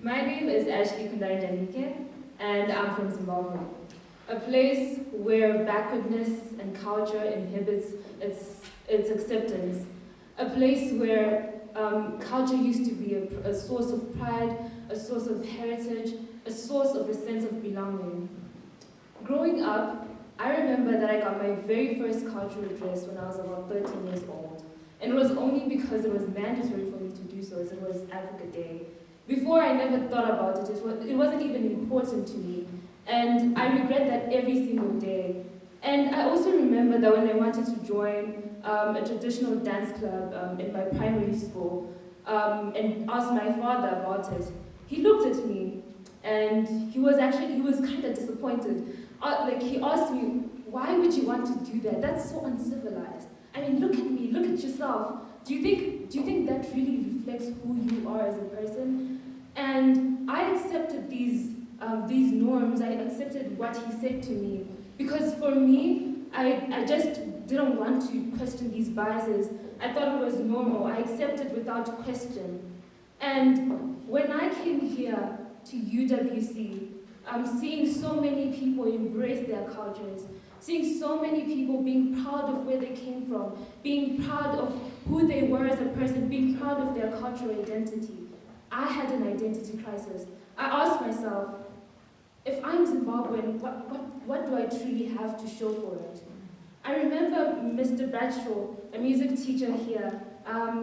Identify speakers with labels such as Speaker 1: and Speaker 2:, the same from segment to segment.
Speaker 1: My name is actually Njanike, and I'm from Zimbabwe, a place where backwardness and culture inhibits its acceptance, a place where culture used to be a source of pride, a source of heritage, a source of a sense of belonging. Growing up, I remember that I got my very first cultural dress when I was about 13 years old. And it was only because it was mandatory for me to do so, as it was Africa Day. Before, I never thought about it. It wasn't even important to me. And I regret that every single day. And I also remember that when I wanted to join a traditional dance club in my primary school and asked my father about it, he looked at me and he was kind of disappointed. He asked me, why would you want to do that? That's so uncivilized. I mean, look at me, look at yourself. Do you think that really reflects who you are as a person? And I accepted these norms. I accepted what he said to me because for me, I just didn't want to question these biases. I thought it was normal. I accepted without question. And when I came here to UWC, seeing so many people embrace their cultures, seeing so many people being proud of where they came from, being proud of who they were as a person, being proud of their cultural identity. I had an identity crisis. I asked myself, if I'm Zimbabwean, what do I truly have to show for it? I remember Mr. Bradshaw, a music teacher here,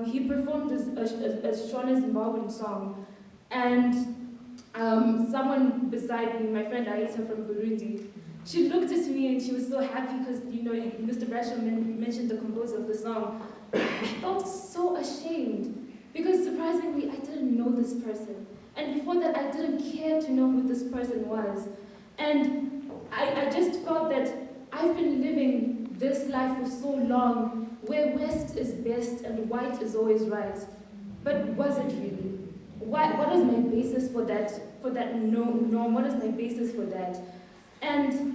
Speaker 1: he performed a Shona Zimbabwean song, and someone beside me, my friend Aisha from Burundi, she looked at me and she was so happy because, Mr. Bradshaw mentioned the composer of the song. I felt so ashamed because surprisingly, I didn't know this person. And before that, I didn't care to know who this person was. And I just felt that I've been living this life for so long where West is best and white is always right. But was it really? What is my basis for that norm? What is my basis for that? And,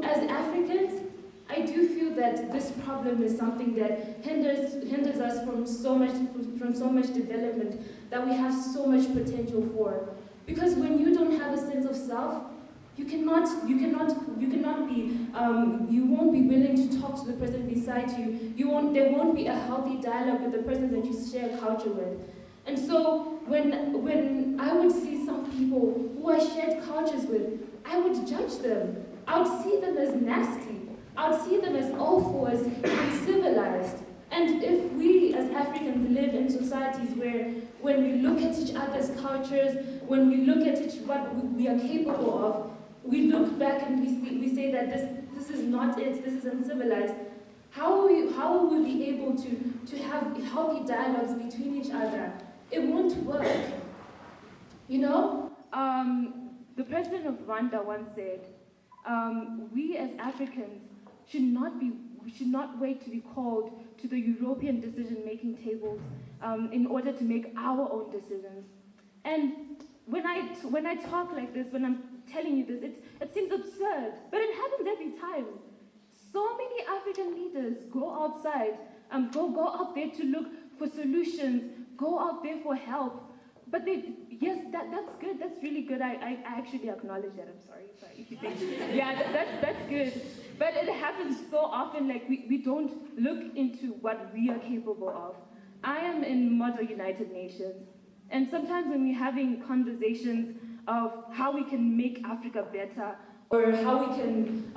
Speaker 1: as Africans, I do feel that this problem is something that hinders us from so much development that we have so much potential for. Because when you don't have a sense of self, you won't be willing to talk to the person beside you. There won't be a healthy dialogue with the person that you share culture with. And so when I would see some people who I shared cultures with, I would judge them. I would see them as nasty. I would see them as awful, as uncivilized. And if we as Africans live in societies where when we look at each other's cultures, when we look at what we are capable of, we look back and we say that this is not it, this is uncivilized, how will we be able to have healthy dialogues between each other? It won't work. The president of Rwanda once said, we as Africans should not wait to be called to the European decision-making tables in order to make our own decisions. And when I talk like this, when I'm telling you this, it seems absurd, but it happens every time. So many African leaders go outside, go out there to look for solutions, go out there for help. But that's good, that's really good. I actually acknowledge that, I'm sorry if you think, that's good. But it happens so often, like we don't look into what we are capable of. I am in Model United Nations, and sometimes when we're having conversations of how we can make Africa better, or how we can,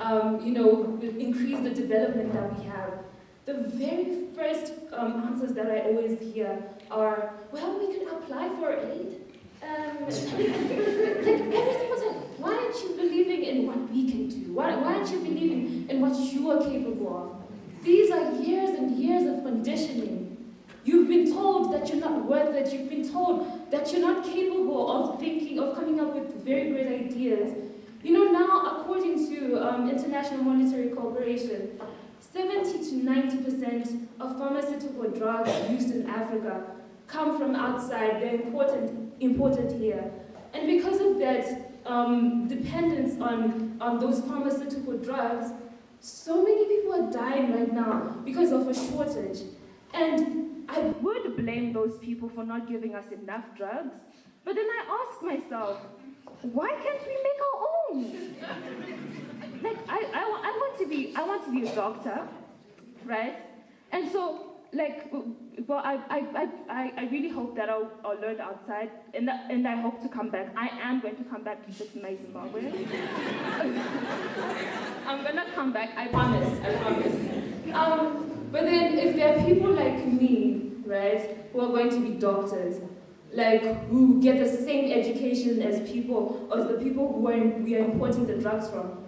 Speaker 1: increase the development that we have, the very first answers that I always hear are, well, we could apply for aid. Like every single time, why aren't you believing in what we can do? Why aren't you believing in what you are capable of? These are years and years of conditioning. You've been told that you're not worth it. You've been told that you're not capable of coming up with very great ideas. Now, according to International Monetary Corporation, 70 to 90% of pharmaceutical drugs used in Africa come from outside. They're imported here. And because of that dependence on those pharmaceutical drugs, so many people are dying right now because of a shortage. And I would blame those people for not giving us enough drugs,
Speaker 2: But then I ask myself, why can't we make our own? Like, I want to be a doctor, right? And so, like, well, I really hope that I'll learn outside, and I hope to come back. I am going to come back to fix my Zimbabwe. I'm gonna come back. I promise.
Speaker 1: But then, if there are people like me, right, who are going to be doctors, like who get the same education as the people who we are importing the drugs from,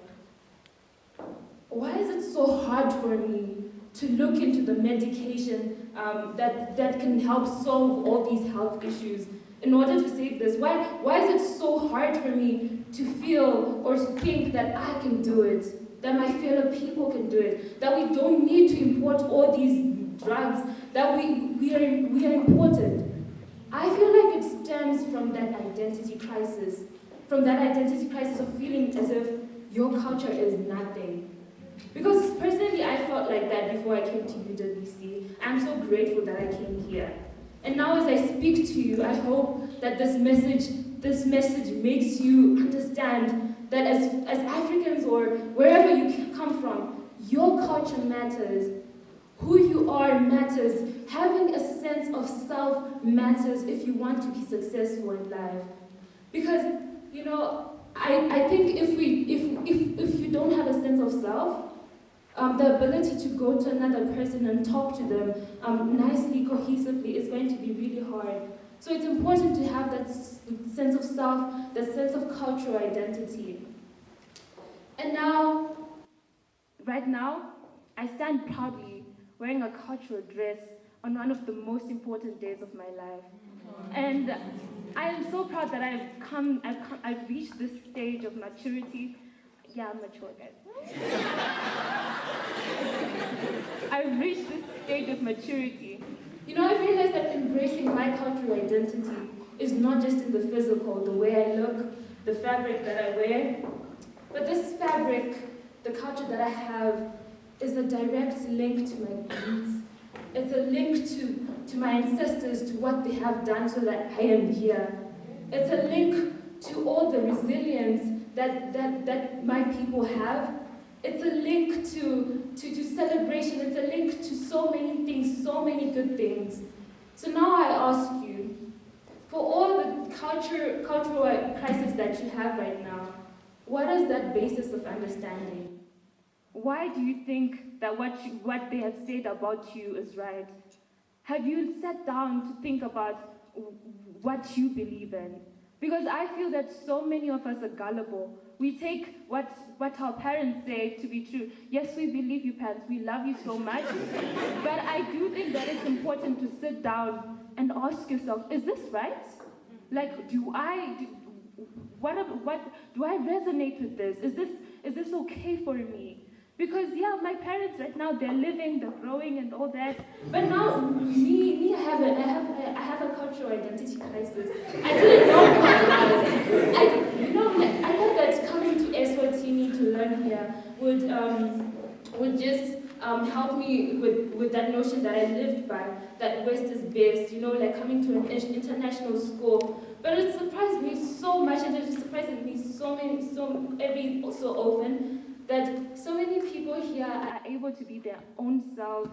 Speaker 1: why is it so hard for me to look into the medication that can help solve all these health issues in order to save this? Why is it so hard for me to feel or to think that I can do it, that my fellow people can do it, that we don't need to import all these drugs, that we are important? I feel like it stems from that identity crisis, of feeling as if your culture is nothing. Because personally, I felt like that before I came to UWC. I'm so grateful that I came here. And now as I speak to you, I hope that this message makes you understand that as Africans or wherever you come from, your culture matters. Who you are matters. Having a sense of self matters if you want to be successful in life. Because, I think if you don't have a sense of self, the ability to go to another person and talk to them nicely, cohesively, is going to be really hard. So it's important to have that sense of self, that sense of cultural identity. And now,
Speaker 2: right now, I stand proudly wearing a cultural dress on one of the most important days of my life. And I am so proud that I've reached this stage of maturity. Yeah, I'm mature, guys. I've reached this stage of maturity.
Speaker 1: I realized that embracing my cultural identity is not just in the physical, the way I look, the fabric that I wear, but this fabric, the culture that I have, is a direct link to my roots. It's a link to my ancestors, to what they have done so that I am here. It's a link to all the resilience that my people have. It's a link to celebration. It's a link to so many things, so many good things. So now I ask you, for all the cultural crisis that you have right now, what is that basis of understanding?
Speaker 2: Why do you think that what they have said about you is right? Have you sat down to think about what you believe in? Because I feel that so many of us are gullible. We take what our parents say to be true. Yes, we believe you, parents. We love you so much. But I do think that it's important to sit down and ask yourself, is this right? Like, do I resonate with this? Is this okay for me? Because my parents right now, they're living, they're growing and all that.
Speaker 1: But now, me, I have a cultural identity crisis. I didn't know who I was. I know that coming to Eswatini to learn here would just help me with that notion that I lived by, that West is best, like coming to an international school. But it surprised me so much, and it just surprises me so often, that so many people here
Speaker 2: are able to be their own selves,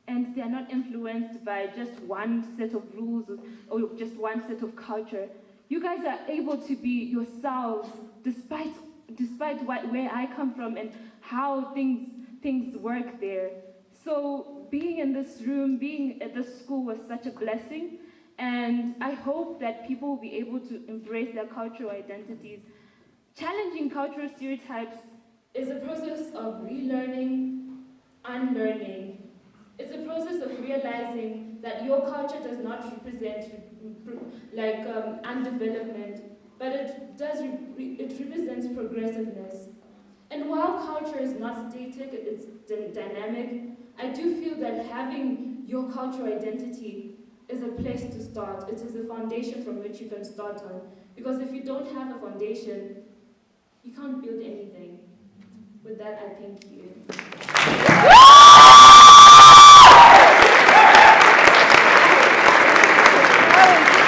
Speaker 2: and they are not influenced by just one set of rules or just one set of culture. You guys are able to be yourselves despite where I come from and how things work there. So being in this room, being at this school was such a blessing, and I hope that people will be able to embrace their cultural identities. Challenging cultural stereotypes
Speaker 1: is a process of relearning, unlearning. It's a process of realizing that your culture does not represent undevelopment, but it represents progressiveness. And while culture is not static, it's dynamic, I do feel that having your cultural identity is a place to start. It is a foundation from which you can start on. Because if you don't have a foundation, you can't build anything. With that, I thank you.